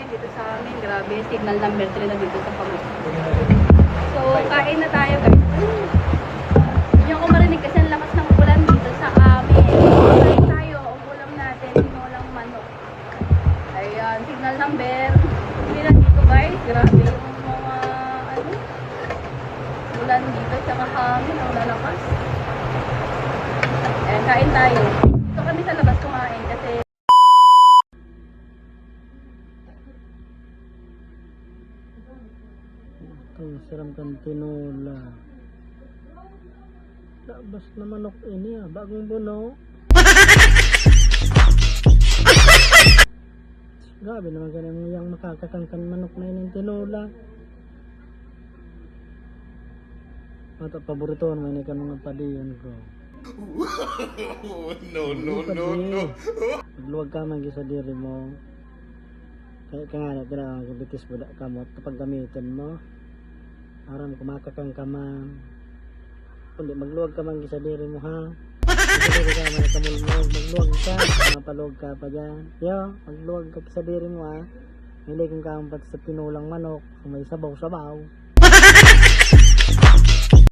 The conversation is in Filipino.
dito sa amin. Grabe, signal number 3 na dito sa Pamukha. So, kain na tayo guys. Hindi ako marinig kasi ang lakas ng ulan dito sa amin. Kain tayo, ang ulam natin, tinolang manok. Ayan, signal number 3 na dito guys. Grabe yung mga ulan dito, tsaka hangin, ang lalakas. Ayan, kain tayo. Dito kami sa labas kumain kasi ang sarap kang tinola. Labas na manok ini bagong buno. Grabe naman ganun yung makakakangkan manok na yun yung tinola. Mata paborito naman yung kanong padiyon ko. No. Magluwag ka man sa diri mo. Kaya ka nga na bitis budak ka mo kapag gamitin mo. Aram kumakakang ka man. Kundi magluwag ka man sa diri mo ha. Magluwag ka man kamul mo. Magluwag ka. Mapaluwag ka pa dyan. Yo, magluwag ka sa diri mo ha. Hindi kong kaampat sa tinulang manok. May sabaw-sabaw.